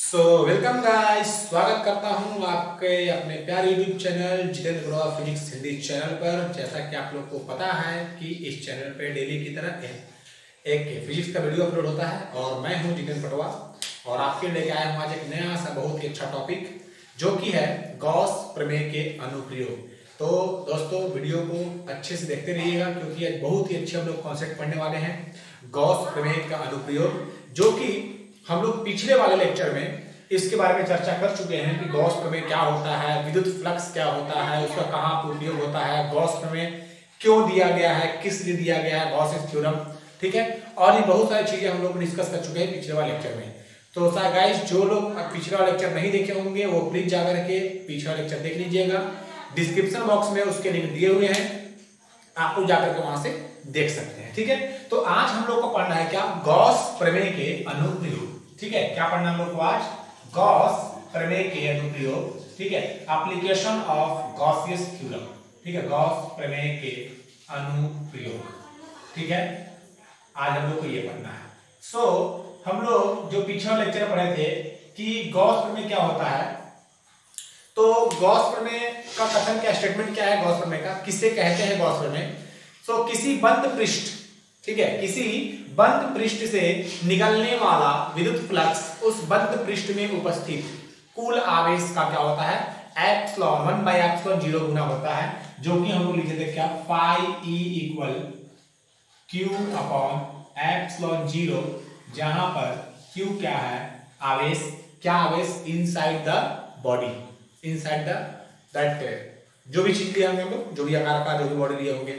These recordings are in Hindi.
वेलकम गाइस, स्वागत करता हूं आपके अपने प्यारे YouTube channel Jitendra Badwa physics Hindi channel पर। जैसा कि आप लोग को पता है कि इस चैनल पे डेली की तरह एक फिजिक्स का वीडियो अपलोड होता है और मैं हूं जितेंद्र बड़वा और आपके लेके आया हूं आज एक नया सा बहुत ही अच्छा टॉपिक जो कि है गॉस प्रमेय के अनुप्रयोग। तो दोस्तों वीडियो को अच्छे से देखते रहिएगा क्योंकि आज बहुत ही अच्छे हम लोग कॉन्सेप्ट पढ़ने वाले हैं गॉस प्रमेय का अनुप्रयोग, जो कि हम लोग पिछले वाले लेक्चर में इसके बारे में चर्चा कर चुके हैं कि गॉस प्रमेय क्या होता है, विद्युत फ्लक्स क्या होता है, उसका कहाँ पर उपयोग होता है, गॉस प्रमेय क्यों दिया गया है, किस लिए दिया गया है, गॉस थ्योरम, ठीक है। और ये बहुत सारी चीजें हम लोग डिस्कस कर चुके हैं पिछले वाले लेक्चर में। तो गाइस जो लोग पिछला लेक्चर नहीं देखे होंगे वो प्लीज जाकर के पिछला लेक्चर देख लीजिएगा। डिस्क्रिप्शन बॉक्स में उसके लिंक दिए हुए हैं, आप लोग जाकर के वहां से देख सकते हैं, ठीक है। तो आज हम लोग को पढ़ना है क्या, गॉस प्रमेय के अनुप्रयोग, ठीक है। क्या पढ़ना हम लोग को आज, गॉस प्रमेय के अनुप्रयोग, ठीक है, एप्लीकेशन ऑफ गॉसियस थ्योरम, ठीक है, गॉस प्रमेय के अनुप्रयोग, ठीक है। आज हम लोग को ये पढ़ना है। हम लोग जो पिछला लेक्चर पढ़े थे कि गॉस प्रमेय क्या होता है, तो गॉस प्रमेय का कथन क्या, स्टेटमेंट क्या है गॉस प्रमेय का, किसे कहते हैं गॉस प्रमेय। किसी बंद पृष्ठ, ठीक है, किसी बंद पृष्ठ से निकलने वाला विद्युत फ्लक्स उस बंद पृष्ठ में उपस्थित कुल आवेश का क्या होता है, एप्सिलॉन 1/एप्सिलॉन 0 गुना होता है, जो कि हम लोग लिखे थे क्या, phi E equal Q upon epsilon 0, जहां पर क्यू क्या है, आवेश, क्या आवेश, inside the body, inside the that जो भी चीज लिए होंगे हम लोग, जो भी आकार का जो भी बॉडी लिए होंगे,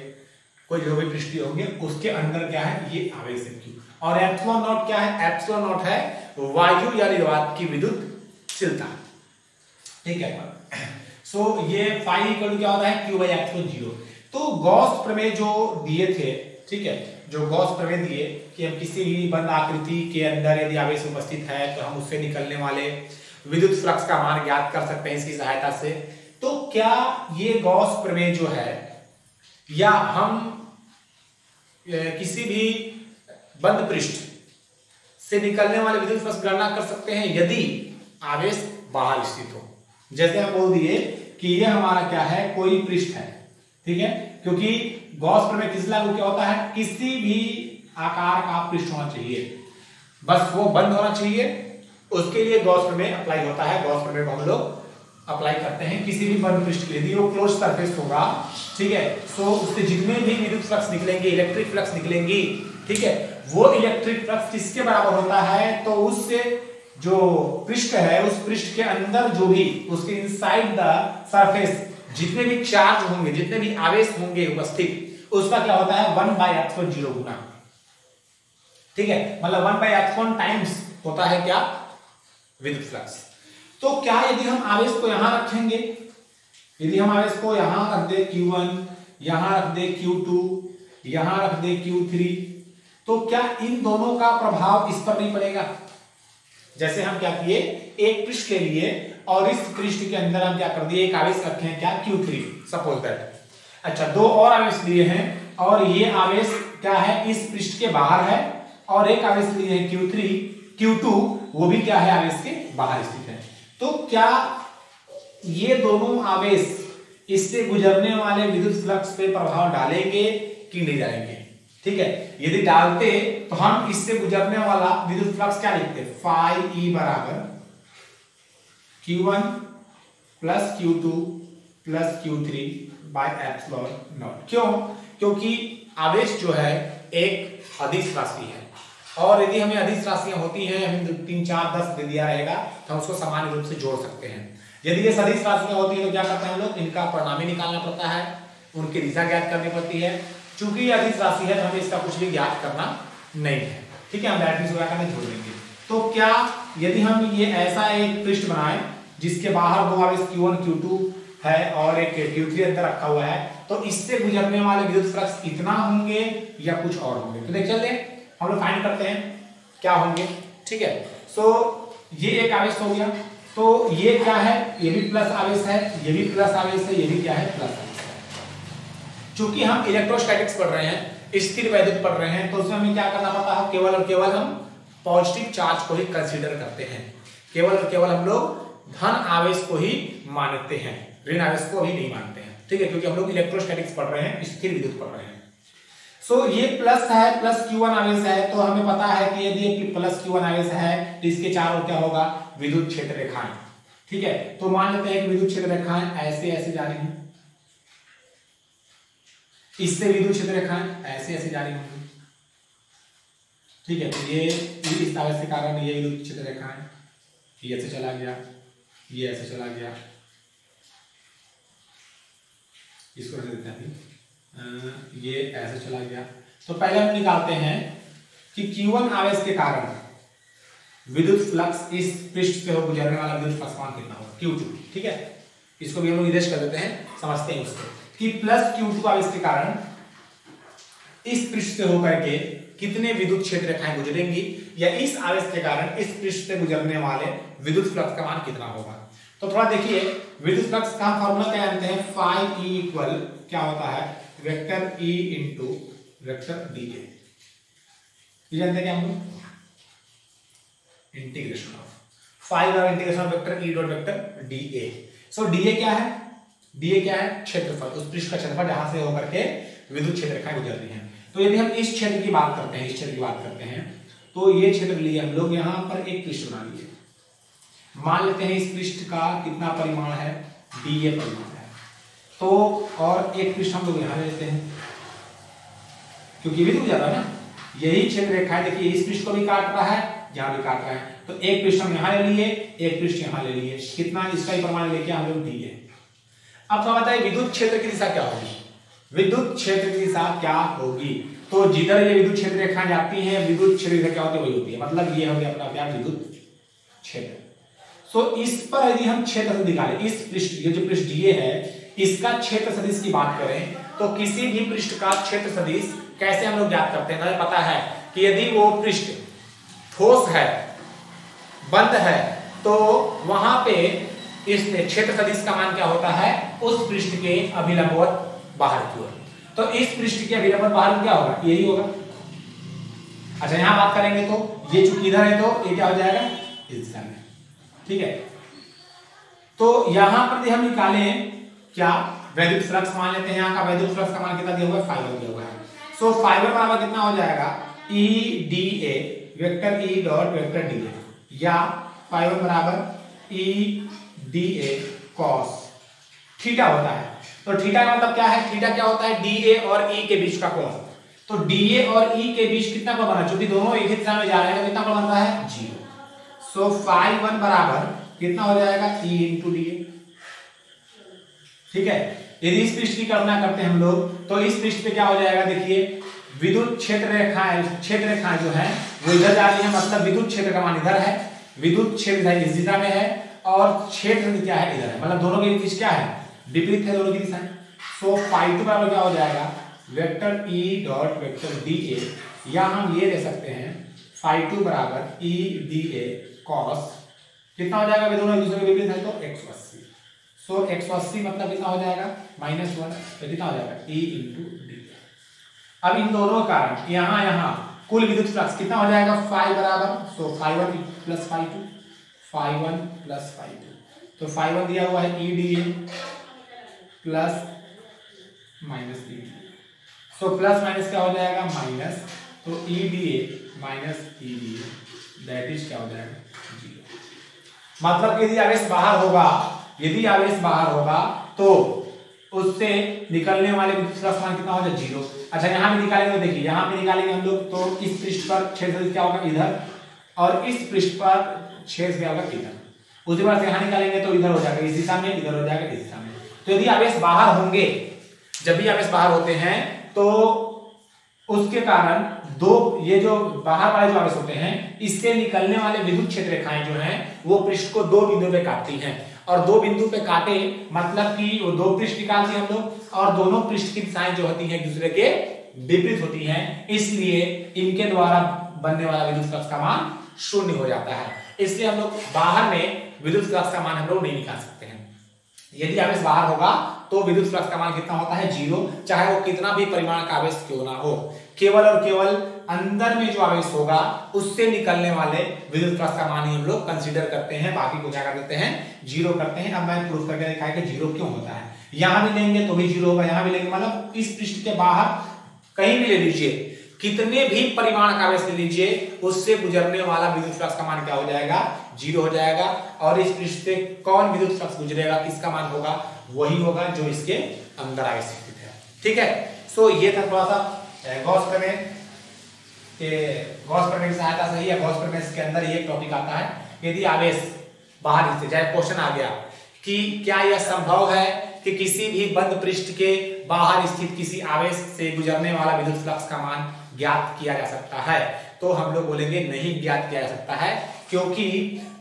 कोई जो भी पृष्ठ होंगे उसके अंदर क्या है, ये आवेश है क्यू। और एप्सिलॉन नॉट क्या है, एप्सिलॉन नॉट है वायु या निर्वात की विद्युतशीलता, ठीक है। ये फाई इक्वल क्या होता है, क्यू बाई एप्सिलॉन 0। तो गॉस प्रमेय जो दिए थे, ठीक है, जो गॉस प्रमेय दिए कि हम किसी भी बंद आकृति के अंदर यदि आवेश उपस्थित है तो हम उससे निकलने वाले विद्युत फ्लक्स का मान ज्ञात कर सकते हैं इसकी सहायता से। तो क्या ये गॉस प्रमेय जो है, या हम किसी भी बंद पृष्ठ से निकलने वाले विद्युत फ्लक्स गणना कर सकते हैं यदि आवेश बाहर स्थित हो। जैसे हम बोल दिए कि ये हमारा क्या है, कोई पृष्ठ है, ठीक है, क्योंकि गॉस प्रमेय किस लागू क्या होता है, किसी भी आकार का पृष्ठ होना चाहिए, बस वो बंद होना चाहिए, उसके लिए गॉस प्रमेय अप्लाई होता है। गॉस प्रमेय को हम लोग अप्लाई करते हैं किसी भी बंद पृष्ठ के लिए, यदि वो क्लोज सरफेस होगा, ठीक है, उससे जितने भी विद्युत फ्लक्स निकलेंगे, इलेक्ट्रिक फ्लक्स निकलेंगी, ठीक है, वो इलेक्ट्रिक फ्लक्स किसके बराबर होता है, तो उससे जो पृष्ठ है उस पृष्ठ के अंदर जो भी उसके इनसाइड द सरफेस जितने भी चार्ज होंगे, जितने भी आवेश होंगे उपस्थित, उसका क्या होता है 1/एप्सिलॉन 0 गुना, ठीक है, मतलब 1/एप्सिलॉन टाइम्स होता है क्या, विद्युत फ्लक्स। तो क्या यदि हम आवेश को यहां रखेंगे, यदि हम आवेश को यहां रख दे Q1, यहां रख दे Q2, यहां रख दे Q3, तो क्या इन दोनों का प्रभाव इस पर नहीं पड़ेगा। जैसे हम क्या किए, एक पृष्ठ ले लिए और इस पृष्ठ के अंदर हम क्या कर दिए, एक आवेश रखे हैं क्या, Q3 सपोज दैट। अच्छा, दो और आवेश लिए हैं और ये आवेश क्या है, इस पृष्ठ के बाहर है, और एक आवेश लिए हैं Q2, वो भी क्या है, आवेश के बाहर स्थित है। तो क्या ये दोनों आवेश इससे गुजरने वाले विद्युत फ्लक्स पे प्रभाव डालेंगे कि नहीं डालेंगे, ठीक है। यदि डालते तो हम इससे गुजरने वाला विद्युत फ्लक्स क्या लिखते, फाई ई बराबर Q1 plus Q2 plus Q3 by epsilon not. क्यों, क्योंकि आवेश जो है एक अदिश राशि है, और यदि हमें अदिश राशियां होती हैं, हमें 3, 4, 10 दे दिया रहेगा तो हम उसको सामान्य रूप से जोड़ सकते हैं। यदि ये सदिश राशियां होती है तो क्या करते हैं हम लोग, इनका परिणामी निकालना पड़ता है, उनकी दिशा ज्ञात करनी पड़ती है। चूंकि ये अदिश राशि है तो हमें इसका कुछ भी ज्ञात करना नहीं है, ठीक है, हम डायरेक्टली जोड़ करके जोड़ देंगे। तो क्या यदि हम ये ऐसा एक पृष्ठ बनाए जिसके बाहर दो आवेश Q1 Q2 है और एक Q3 अंदर रखा हुआ है, तो इससे गुजरने वाले विद्युत फ्लक्स इतना होंगे या कुछ और होंगे, तो देख चलते हैं, हम लोग फाइंड करते हैं क्या होंगे, ठीक है। ये एक आवेश हो गया, तो ये क्या है, ये भी प्लस आवेश है, ये भी प्लस आवेश है, ये भी क्या है, प्लस आवेश है। चूंकि हम इलेक्ट्रोस्टैटिक्स पढ़ रहे हैं, स्थिर वैद्युत पढ़ रहे हैं, तो उसमें हमें क्या करना पड़ता है, केवल और केवल हम पॉजिटिव चार्ज को ही कंसीडर करते हैं, केवल और केवल हम लोग धन आवेश को ही मानते हैं, ऋण आवेश को ही नहीं मानते हैं, ठीक है, क्योंकि हम लोग इलेक्ट्रोस्टैटिक्स पढ़ रहे हैं, स्थिर विद्युत पढ़ रहे हैं। सो ये प्लस है, प्लस Q1 आवेश है, तो हमें पता है कि यदि ये प्लस Q1 आवेश है तो इसके चारों क्या होगा, विद्युत क्षेत्र रेखाएं, ठीक है। तो मान लेते हैं कि विद्युत क्षेत्र रेखाएं ऐसे ऐसे जा रही हैं, इससे विद्युत क्षेत्र रेखाएं ऐसे ऐसे जा रही होंगी, ठीक है। तो ये इस आवेश के कारण ये विद्युत क्षेत्र रेखाएं ये ऐसे चला गया, ये ऐसे चला गया, इसको रख देते हैं, ये ऐसे चला गया। तो पहले हम निकालते हैं कि Q1 आवेश के कारण विद्युत फ्लक्स इस पृष्ठ से हो गुजरने वाला विद्युत फ्लक्स मान कितना होगा, Q2, ठीक है। इसको भी हम लोग निर्देश कर देते हैं, समझते हैं उसको कि प्लस Q2 आवेश के कारण इस पृष्ठ से होकर के कितने विद्युत क्षेत्र रेखाएं गुजरेंगी, या इस आवेश के कारण इस पृष्ठ से गुजरने वाले विद्युत फ्लक्स का मान कितना होगा। तो थोड़ा देखिए, विद्युत फ्लक्स का फॉर्मूला क्या जानते हैं, फाई ई इक्वल क्या होता है, vector E into vector D ए, ये जानते हैं क्या हम लोग, इंटीग्रेशन ऑफ फाई और integration of vector E dot vector D A. So D A क्या है, डी ए क्या है, क्षेत्रफल, उस पृष्ठ का क्षेत्रफल जहां से होकर के विद्युत क्षेत्र रेखाएं गुजर रही हैं। तो यदि हम इस क्षेत्र की बात करते हैं, इस क्षेत्र की बात करते हैं, तो ये क्षेत्र लिए हम लोग यहां पर एक पृष्ठ बना लिए, मान लेते हैं इस पृष्ठ का कितना परिमाण है, डी ए परिमाण है। तो और एक पृष्ठ हम लोग यहां लेते हैं, क्योंकि विद्युत ज्यादा है ना, यही क्षेत्र रेखा है, देखिए इस पृष्ठ को भी काट रहा है, यहां भी काट रहा है, तो एक पृष्ठ हम यहां ले लिए, एक पृष्ठ यहां ले लिए, कितना इसका ही परिमाण लेके हम लोग डी ए। अब तो बताइए विद्युत क्षेत्र की दिशा क्या होगी, विद्युत क्षेत्र की दिशा क्या होगी, तो जिधर ये विद्युत क्षेत्र रेखाएं जाती हैं, विद्युत क्षेत्र रेखा क्या होती है, वही होती है, मतलब ये हो गया अपना क्या, विद्युत क्षेत्र। सो इस पर यदि हम क्षेत्र निकालें, इस पृष्ठ, ये जो पृष्ठ डीए है, इसका क्षेत्र सदिश की बात करें, तो किसी भी पृष्ठ का क्षेत्र सदिश कैसे हम लोग ज्ञात करते हैं, हमें पता है कि यदि वो पृष्ठ ठोस है, बंद है, तो वहां पे इस क्षेत्र सदिश का मान क्या होता है, उस पृष्ठ के अभिलंबवत बाहर की ओर। तो इस पृष्ठ के अभिलंबवत बाहर क्या होगा, यही होगा। अच्छा यहां बात करेंगे तो ये चूंकि इधर है तो ये क्या हो जाएगा, इस दिशा में, ठीक है। तो यहां पर हम निकालें क्या, वैद्युत फ्लक्स मान लेते हैं, यहां का वैद्युत फ्लक्स का मान कितना दिया हुआ है, फाइबर दिया हुआ है। सो फाइबर बराबर कितना हो जाएगा, ई D A vector E dot vector D A, या फाइबर बराबर ई डी ए कॉस थीटा होता है। तो थीटा का मतलब क्या है, थीटा क्या होता है, डी ए और ई के बीच का कोण। तो डी ए और ई के बीच कितना कोण बना, चूंकि दोनों एक ही दिशा में जा रहे हैं, तो कितना कोण बन रहा है, 0। सो फाई 1 बराबर कितना हो जाएगा, ई इंटू डी ए, ठीक है। यदि इस पृष्ठ की गणना करते हैं हम लोग, तो इस पृष्ठ पे क्या हो जाएगा, देखिए विद्युत क्षेत्र रेखाएं जो है वो इधर जा रही है, मतलब विद्युत क्षेत्र का मान इधर है, विद्युत क्षेत्र इस दिशा में है, और क्षेत्र क्या है, इधर है, मतलब दोनों के बीच क्या है, विपरीत है दोनों की दिशाएं। सो फाई 2 बराबर क्या हो जाएगा, vector E dot vector D A, या हम ये ले सकते हैं फाई 2 बराबर ई डी ए कॉस, कितना हो जाएगा, दोनों एक दूसरे के विपरीत है, तो 180। सो 180 मतलब कितना हो जाएगा, -1, तो कितना हो जाएगा, ई इंटू डी। अब इन दोनों का कारण यहाँ कुल विद्युत फ्लक्स कितना हो जाएगा, फाई बराबर, so phi 1 plus phi 2, phi 1 plus phi 2, तो फाई 1 दिया हुआ है E D A plus minus E D, so plus minus क्या हो जाएगा, माइनस, तो E D A minus E D A that is क्या हो जाएगा, 0। मतलब यदि आवेश बाहर होगा, यदि आवेश बाहर होगा तो उससे निकलने वाले विद्युत फ्लक्स मान कितना हो जाएगा, 0। अच्छा यहाँ भी निकालेंगे, देखिए यहाँ पे निकालेंगे हम लोग, तो इस पृष्ठ पर क्षेत्र क्या होगा, इधर, और इस पृष्ठ पर क्षेत्र क्या होगा, इधर। उसी बार से यहाँ निकालेंगे तो इधर हो जाएगा, इस दिशा में, इधर हो जाएगा, इस दिशा में। तो यदि आवेश बाहर होंगे, जब भी आवेश बाहर होते हैं तो उसके कारण दो, ये जो बाहर वाले जो आवेश होते हैं, इससे निकलने वाले विद्युत क्षेत्र रेखाएं जो हैं वो पृष्ठ को दो बिंदुओं पे काटती हैं, और दो बिंदु पे काटे मतलब कि वो दो पृष्ठ निकालते हैं हम लोग, और दोनों पृष्ठ की दिशाएं जो होती हैं एक दूसरे के विपरीत होती हैं, इसलिए इनके द्वारा बनने वाला विद्युत फ्लक्स का मान 0 हो जाता है। इसलिए हम लोग बाहर में विद्युत फ्लक्स का मान हम लोग नहीं निकाल सकते हैं। यदि आवेश बाहर होगा तो विद्युत फ्लक्स का मान कितना होता है, 0, चाहे वो कितना भी परिमाण का आवेश क्यों ना हो। केवल और केवल अंदर में जो आवेश होगा उससे निकलने वाले विद्युत फ्लक्स का मान ही हम लोग कंसीडर करते हैं, बाकी को क्या कर देते हैं, 0 करते हैं। अब मैं प्रूफ करके दिखाया कि 0 क्यों होता है। यहां भी लेंगे तो भी 0 होगा, यहां भी लेंगे, मतलब इस पृष्ठ के बाहर कहीं भी ले लीजिए, कितने भी परिमाण का आवेश ले लीजिए, उससे गुजरने वाला विद्युत फ्लक्स का मान क्या हो जाएगा, 0 हो जाएगा। और इस पृष्ठ से कौन विद्युत फ्लक्स गुजरेगा, किसका मान होगा, वही होगा जो इसके अंदर आवेश स्थित है। ठीक है, सो ये था थोड़ा सा गॉस प्रमेय की सहायता से ही, या गॉस प्रमेय के अंदर ये टॉपिक आता है, यदि आवेश बाहर से, चाहे क्वेश्चन आ गया कि क्या यह संभव है कि किसी भी बंद पृष्ठ के बाहर स्थित किसी आवेश से गुजरने वाला विद्युत फ्लक्स का मान ज्ञात किया जा सकता है, तो हम लोग बोलेंगे नहीं ज्ञात किया जा सकता है, क्योंकि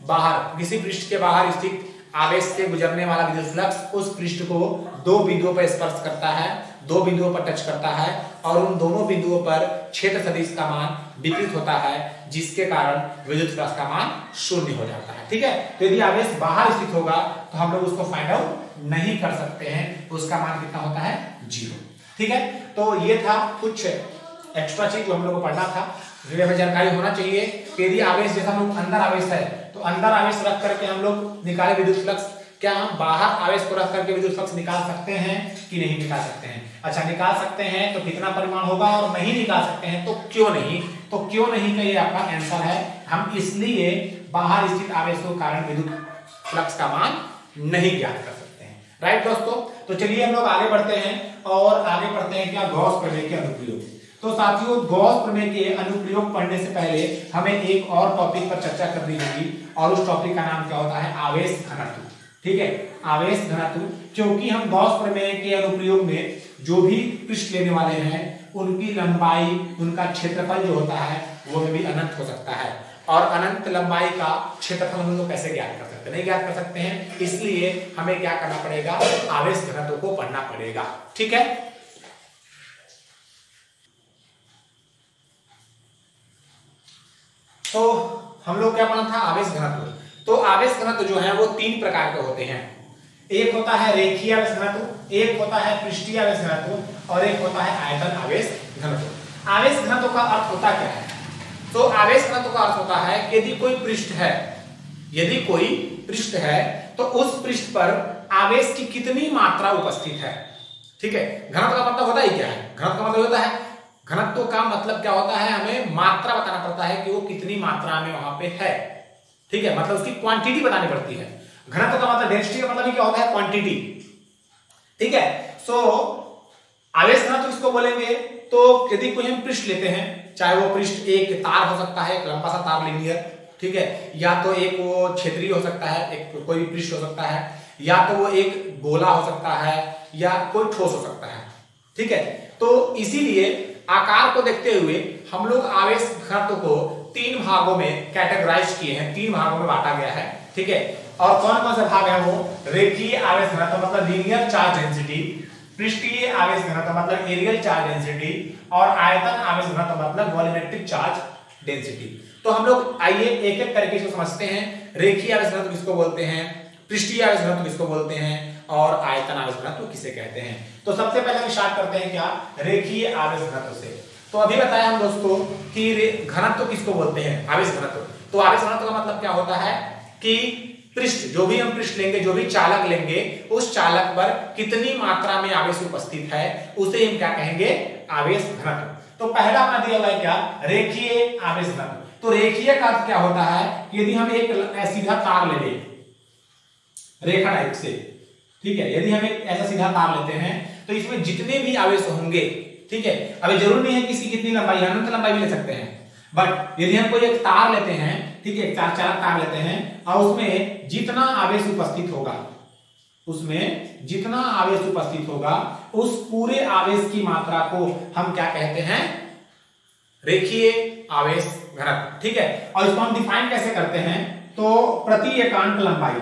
बाहर किसी पृष्ठ के बाहर स्थित आवेश से गुजरने वाला विद्युत फ्लक्स उस पृष्ठ को दो बिंदुओं पर स्पर्श करता है, दो बिंदुओं पर टच करता है, और उन दोनों बिंदुओं पर क्षेत्र सदिश का मान विपरीत होता है, जिसके कारण विद्युत फ्लक्स का मान 0 हो जाता है। ठीक है, तो यदि आवेश बाहर स्थित होगा तो हम लोग उसको फाइंड आउट नहीं कर सकते हैं, उसका मान कितना होता है, 0। ठीक है, तो ये था कुछ एक्स्ट्रा चीज जो हम लोग को पढ़ना था, जो हमें जानकारी होना चाहिए कि यदि आवेश जैसा हम लोग अंदर आवेश है तो अंदर आवेश रख करके हम लोग निकाले विद्युत फ्लक्स, क्या हम बाहर आवेश को रख करके विद्युत फ्लक्स निकाल सकते हैं कि नहीं निकाल सकते हैं। अच्छा, निकाल सकते हैं तो कितना परिमाण होगा, और नहीं निकाल सकते हैं तो क्यों नहीं, तो क्यों नहीं का ये आपका आंसर है, हम इसलिए बाहर स्थित आवेश के कारण विद्युत फ्लक्स का मान नहीं ज्ञात कर सकते हैं। राइट दोस्तों, तो चलिए हम लोग आगे बढ़ते हैं, और आगे बढ़ते हैं क्या, गॉस प्रमेय के अनुप्रयोग। तो साथियों, गॉस प्रमेय के अनुप्रयोग पढ़ने से पहले हमें एक और टॉपिक पर चर्चा करनी होगी, और उस टॉपिक का नाम क्या होता है, आवेश घनत्व। ठीक है, आवेश घनत्व, क्योंकि हम गॉस प्रमेय के अनुप्रयोग में जो भी पृष्ठ लेने वाले हैं उनकी लंबाई, उनका क्षेत्रफल जो होता है वो भी अनंत हो सकता है, और अनंत लंबाई का क्षेत्रफल हम लोग कैसे ज्ञात कर सकते हैं, नहीं ज्ञात कर सकते हैं, इसलिए हमें क्या करना पड़ेगा, आवेश घनत्व को पढ़ना पड़ेगा। ठीक है, तो हम लोग क्या पढ़ा था, आवेश घनत्व। तो आवेश घनत्व जो है वो 3 प्रकार के होते हैं, एक होता है रेखीय आवेश घनत्व, एक होता है पृष्ठीय आवेश घनत्व, और एक होता है आयतन आवेश घनत्व। आवेश घनत्व का अर्थ होता क्या है, तो आवेश घनत्व का अर्थ होता है कि यदि कोई पृष्ठ है, यदि कोई पृष्ठ है तो उस पृष्ठ पर आवेश की कितनी मात्रा उपस्थित है। ठीक है, घनत्व का मतलब होता ही क्या है, घनत्व का मतलब होता है, घनत्व का मतलब क्या होता है, हमें मात्रा बताना पड़ता है कि वो कितनी मात्रा में वहां पे है। ठीक है, मतलब उसकी क्वांटिटी बतानी पड़ती है। घनत्व का मतलब, डेंसिटी का मतलब क्या होता है, क्वांटिटी। ठीक है, सो आवेश घनत्व किसको बोलेंगे, तो यदि कोई हम पृष्ठ लेते हैं, चाहे वो पृष्ठ एक तार हो सकता है, एक लंबा सा तार लीनियर, ठीक है, या तो एक वो क्षेत्रीय हो सकता है, एक कोई भी पृष्ठ हो सकता है, या तो वो एक गोला हो सकता है, या कोई ठोस हो सकता है। ठीक है, तो इसीलिए आकार को देखते हुए हम लोग आवेश घनत्व को 3 भागों में कैटेगराइज किए हैं, 3 भागों में बांटा गया है। ठीक है, और कौन कौन से भाग है वो, रेखीय आवेश घनत्व मतलब लीनियर चार्ज डेंसिटी, पृष्ठीय आवेश घनत्व मतलब एरियल चार्ज डेंसिटी, और आयतन आवेश घनत्व मतलब वॉल्यूमेट्रिक चार्ज डेंसिटी। तो हम लोग आइए एक एक करके इसको समझते हैं, रेखीय आवेश घनत्व किसको बोलते हैं, पृष्ठीय आवेश घनत्व किसको बोलते हैं, और आयतन आवेश घनत्व किसे कहते हैं। तो सबसे पहले हम स्टार्ट करते हैं क्या, रेखीय आवेश घनत्व से। तो अभी बताया हम दोस्तों कि घनत्व किसको बोलते हैं, आवेश घनत्व। तो आवेश घनत्व का मतलब क्या होता है कि पृष्ठ, जो भी हम पृष्ठ लेंगे, जो भी चालक लेंगे, उस चालक पर कितनी मात्रा में आवेश उपस्थित है उसे हम क्या कहेंगे, आवेश घनत्व। तो पहला अपना दिया हुआ है क्या, रेखीय आवेश घनत्व। तो रेखीय का अर्थ क्या होता है, यदि हम एक सीधा तार ले लें रेखा टाइप से, ठीक है, यदि हम एक ऐसा सीधा तार लेते हैं तो इसमें जितने भी आवेश होंगे, ठीक है, अभी जरूर नहीं है कि इसकी कितनी लंबाई, अनंत लंबाई भी ले सकते हैं, बट यदि हम कोई एक तार लेते हैं, ठीक है, 4 चालक तार लेते हैं, और उसमें जितना आवेश उपस्थित होगा, उसमें जितना आवेश उपस्थित होगा, उस पूरे आवेश की मात्रा को हम क्या कहते हैं, रेखीय आवेश घनत्व। ठीक है, और इसको हम डिफाइन कैसे करते हैं, तो प्रति एकांक लंबाई,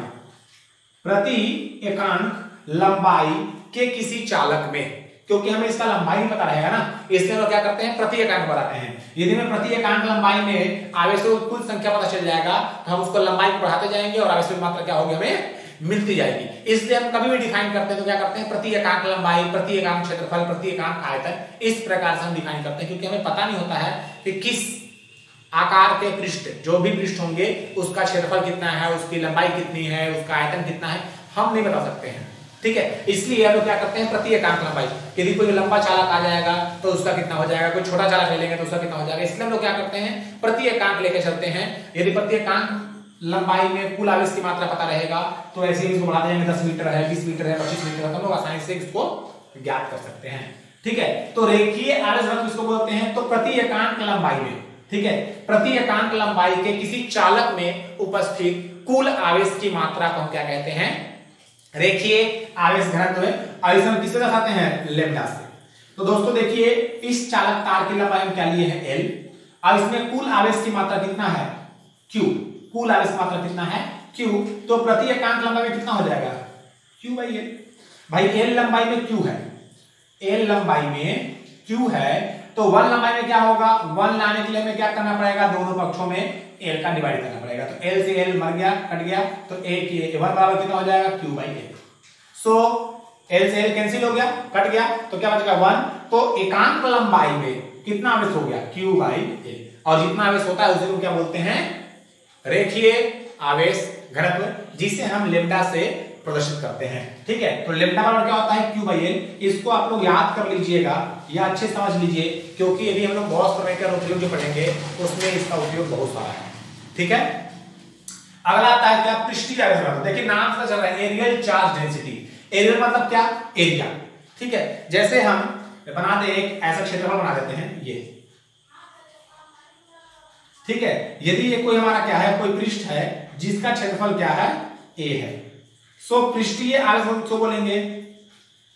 प्रति एकांक लंबाई के किसी चालक में, क्योंकि हमें इसका लंबाई नहीं पता रहेगा ना, इसलिए हम लोग क्या करते हैं, प्रति एकांक बताते हैं। यदि हमें प्रति एकांक लंबाई में आवेशों की कुल संख्या पता चल जाएगा तो हम उसको लंबाई को बढ़ाते जाएंगे और आवेशों की मात्रा क्या होगी हमें मिलती जाएगी। इसलिए हम कभी भी डिफाइन करते हैं तो क्या करते हैं, प्रति एकांक लंबाई, प्रति एकांक क्षेत्रफल, प्रति एकांक आयतन, इस प्रकार से हम डिफाइन करते हैं, क्योंकि हमें पता नहीं होता है कि किस आकार के पृष्ठ, जो भी पृष्ठ होंगे उसका क्षेत्रफल कितना है, उसकी लंबाई कितनी है, उसका आयतन कितना है, हम नहीं बता सकते हैं। ठीक है, इसलिए हम लोग क्या करते हैं, प्रति एकांक लंबाई, यदि कोई लंबा चालक आ जाएगा तो उसका कितना हो जाएगा, कोई छोटा चालक ले लेंगे तो उसका कितना हो जाएगा, इसलिए हम लोग क्या करते हैं, प्रति एकांक लेके चलते हैं। यदि प्रति एकांक लंबाई में कुल आवेश की मात्रा पता रहेगा तो ऐसे ही इसको बढ़ा देंगे, 10 मीटर है, 20 मीटर है, 25 मीटर है, तो हम लोग आसानी से इसको ज्ञात कर सकते हैं। ठीक है, तो रेखीय आवेश घनत्व इसको बोलते हैं। तो प्रति एकांक लंबाई में, ठीक है, प्रति एकांक लंबाई के किसी चालक में उपस्थित कुल आवेश की मात्रा को हम क्या कहते हैं, रेखीय आवेश घनत्व है। और इसे हम किससे दर्शाते हैं, लैम्डा से। तो दोस्तों देखिए, इस चालक तार की लंबाई हम क्या लिए हैं, L, और इसमें कुल आवेश की मात्रा कितना है, Q, कुल आवेश की मात्रा कितना है, Q, तो प्रति एकांक लंबाई में कितना हो जाएगा, Q बाई L। भाई L लंबाई में Q है, L लंबाई में Q है, तो 1 लंबाई में क्या होगा, 1 लाने के लिए हमें क्या करना पड़ेगा, दोनों पक्षों में L का डिवाइड करना पड़ेगा। तो L से L मर गया, कट गया, तो 1 बराबर कितना हो जाएगा, Q by L। So L से L कैंसिल हो गया, कट गया, तो क्या बचेगा 1। तो एकांक लंबाई में कितना आवेश हो गया, Q बाई L, और जितना आवेश होता है उसे हम क्या बोलते हैं, रेखीय आवेश घनत्व, जिसे हम लैम्डा से प्रदर्शित करते हैं। ठीक है, तो लैम्डा बराबर क्या होता है, Q बाई L। इसको आप लोग याद कर लीजिएगा या अच्छे समझ लीजिए, क्योंकि यदि हम लोग गॉस प्रमेय का उपयोग जो पढ़ेंगे उसमें इसका उपयोग बहुत सारा है। ठीक है, अगला आता है क्या, पृष्ठीय आवेश घनत्व। देखिए नाम से चल रहा है, एरियल चार्ज डेंसिटी। एरियल मतलब क्या, एरिया। ठीक है, जैसे हम बना दे एक ऐसा क्षेत्रफल बना देते हैं ये। ठीक है, यदि ये कोई हमारा क्या है, कोई पृष्ठ है जिसका क्षेत्रफल क्या है, A है। सो पृष्ठीय आवेश घनत्व बोलेंगे,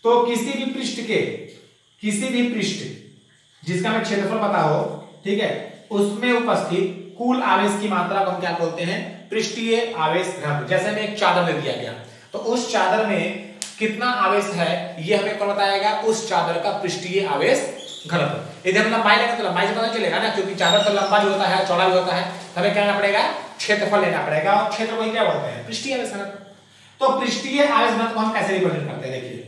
तो किसी भी पृष्ठ जिसका हमें क्षेत्रफल पता हो, ठीक है, उसमें उपस्थित कुल आवेश की मात्रा को हम क्या बोलते हैं, पृष्ठीय आवेश घनत्व। जैसे में एक चादर दे दिया गया, तो उस चादर में कितना आवेश है ये हमें कौन बताएगा, उस चादर का पृष्ठीय आवेश घनत्व। यदि हम लंबाई लेंगे तो लंबाई से पता चलेगा ना, क्योंकि चादर तो लंबा भी होता है, चौड़ा भी होता है, हमें क्या लेना पड़ेगा, क्षेत्रफल लेना पड़ेगा, और क्षेत्र को क्या बोलते हैं, पृष्ठीय आवेश घनत्व। तो पृष्ठीय आवेश घनत्व को हम कैसे रिप्रेजेंट करते हैं, देखिए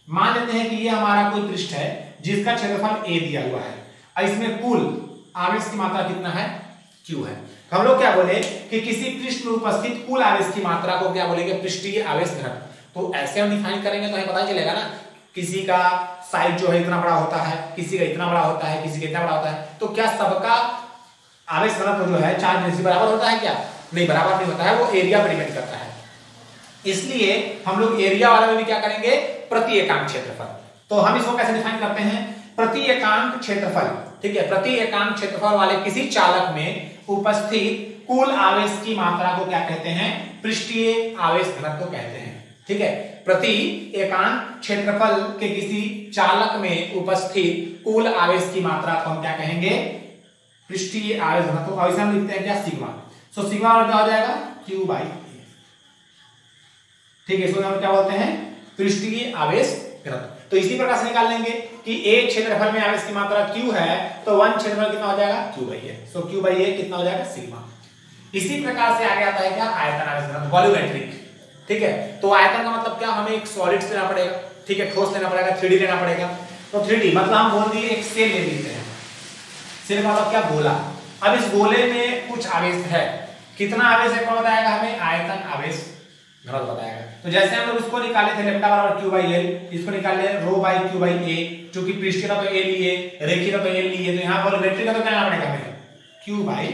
मान लेते हैं कि ये हमारा कोई पृष्ठ है जिसका क्षेत्रफल A दिया हुआ है, और इसमें कुल आवेश की मात्रा कितना है, Q है। तो हम लोग क्या बोले कि किसी पृष्ठ में उपस्थित कुल आवेश की मात्रा को क्या बोलेंगे, पृष्ठीय आवेश घनत्व। तो ऐसे हम डिफाइन करेंगे तो हमें पता चलेगा ना, किसी का साइज जो है इतना बड़ा होता है, किसी का इतना बड़ा होता है, किसी का इतना बड़ा होता है, तो क्या सबका आवेश घनत्व जो है चार्ज डेंसिटी बराबर होता है क्या, नहीं, बराबर नहीं होता है, वो एरिया पर डिपेंड करता है। इसलिए हम लोग एरिया वाले में भी क्या करेंगे, प्रति एकांक क्षेत्रफल। तो हम इसको कैसे डिफाइन करते हैं, प्रति एकांक क्षेत्रफल। ठीक है, प्रति एकांक क्षेत्रफल वाले किसी चालक में उपस्थित कुल आवेश की मात्रा को क्या कहते हैं, पृष्ठीय आवेश घनत्व कहते हैं। ठीक है, प्रति एकांक क्षेत्रफल के किसी चालक में उपस्थित कुल आवेश की मात्रा को हम क्या कहेंगे, पृष्ठीय आवेश घनत्व। और इसे हम लिखते हैं क्या, सिग्मा। सो सिग्मा क्या हो जाएगा, Q बाई A। ठीक है, इसको हम क्या बोलते हैं, पृष्ठीय आवेश घनत्व। तो इसी प्रकार से निकाल लेंगे कि एक क्षेत्रफल में आवेश की मात्रा Q है, तो 1 क्षेत्रफल कितना हो जाएगा, Q by A। So Q by A कितना हो जाएगा, सिग्मा। इसी प्रकार से आगे आता है क्या, आयतन आवेश घनत्व, वॉल्यूमेट्रिक। ठीक है, तो आयतन का मतलब क्या, हमें एक सॉलिड लेना पड़ेगा, ठीक है, ठोस लेना पड़ेगा, 3D लेना पड़ेगा। तो 3D मतलब हम बोल दिए एक सेल ले लेते हैं, सेल मतलब क्या, गोला। अब इस गोले में कुछ आवेश है, कितना आवेश है कौन बताएगा हमें, आयतन आवेश घनत्व बताएगा। तो जैसे हम लोग इसको निकाले थे लैम्डा बराबर Q बाई L, इसको निकाले रो बाई Q बाई A, क्योंकि पृष्ठीय का तो A लिए, रेखीय का तो L लिए, तो यहाँ वॉल्यूमेट्रिक का तो क्या लेना पड़ेगा हमें, Q बाई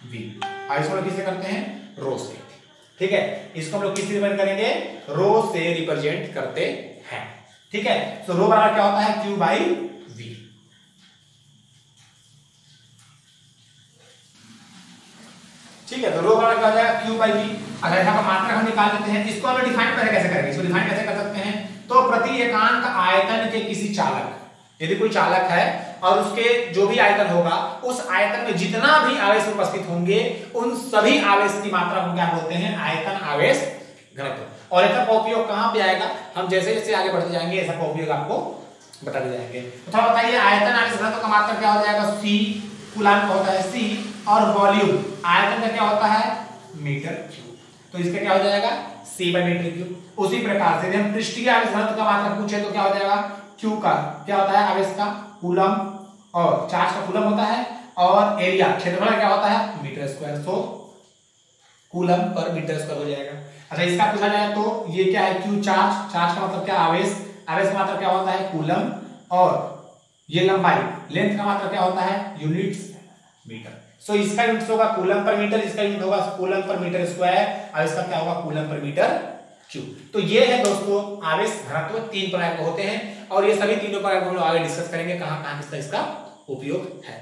V। और इसको किससे करते हैं, रो से। ठीक है, इसको हम लोग किससे रिप्रेजेंट करेंगे, रो से रिप्रेजेंट करते हैं। ठीक है, तो रो बराबर क्या होता है, Q बाई V। ठीक है, तो रो बराबर क्या हो जाएगा, Q बाई V। अगर यहाँ पर मात्रा हम निकाल लेते हैं, इसको हम डिफाइन पहले कैसे करेंगे, इसको डिफाइन कैसे कर सकते हैं, तो प्रति एकांक आयतन के किसी चालक, यदि कोई चालक है और उसके जो भी आयतन होगा, उस आयतन में जितना भी आवेश उपस्थित होंगे, उन सभी आवेश की मात्रा को क्या बोलते हैं, आयतन आवेश घनत्व। और इसका उपयोग कहां पे आएगा, हम जैसे जैसे आगे बढ़ते जाएंगे ऐसा उपयोग आपको बताते जाएंगे। तो थोड़ा बताइए, आयतन आवेश घनत्व का मात्रा क्या हो जाएगा, C, कूलाम्ब होता है C, और वॉल्यूम आयतन का क्या होता है, मीटर क्यूब। तो इसका क्या हो जाएगा C बाई मीटर क्यूब। उसी प्रकार से यदि हम पृष्ठीय आवेश घनत्व का मात्रा पूछे तो क्या हो जाएगा Q का क्या होता है आवेश का कूलम और चार्ज का कूलम होता है और एरिया क्षेत्रफल क्या होता है मीटर स्क्वायर, तो कूलम पर मीटर स्क्वायर हो जाएगा। अच्छा इसका पूछा जाए तो ये क्या है Q चार्ज, चार्ज का मतलब क्या आवेश, आवेश का मतलब क्या होता है कूलम और ये लंबाई लेंथ का मतलब क्या होता है यूनिट्स मीटर। सो इसका यूनिट होगा कूलम पर मीटर, इसका यूनिट होगा कूलम पर मीटर स्क्वायर और इसका क्या होगा कूलम पर मीटर क्यूब। तो ये है दोस्तों आवेश घनत्व 3 प्रकार के होते हैं और ये सभी तीनों प्रकार को हम लोग आगे डिस्कस करेंगे कहां कहां इसका उपयोग है।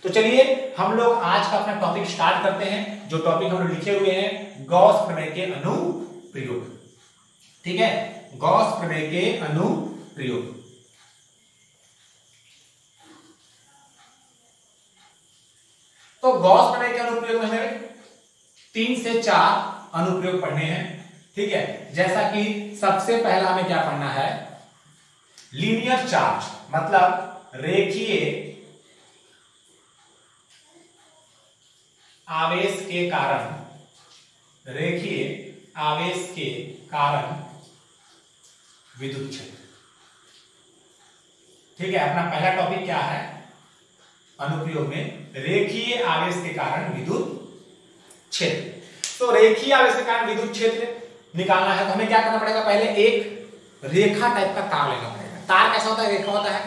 तो चलिए हम लोग आज का अपना टॉपिक स्टार्ट करते हैं। जो टॉपिक हम लोग लिखे हुए हैं गॉस प्रमेय के अनुप्रयोग, ठीक है, गॉस प्रमेय के अनुप्रयोग। तो गॉस प्रमेय के अनुप्रयोग में हमें 3 से 4 अनुप्रयोग पढ़ने हैं, ठीक है। जैसा कि सबसे पहला हमें क्या पढ़ना है लीनियर चार्ज, मतलब रेखीय आवेश के कारण, रेखीय आवेश के कारण विद्युत क्षेत्र, ठीक है। अपना पहला टॉपिक क्या है अनुप्रयोग में रेखीय आवेश के कारण विद्युत क्षेत्र। तो रेखीय आवेश के कारण विद्युत क्षेत्र निकालना है तो हमें क्या करना पड़ेगा, पहले एक रेखा टाइप का तार लेना पड़ेगा। तार कैसा होता है रेखा होता है,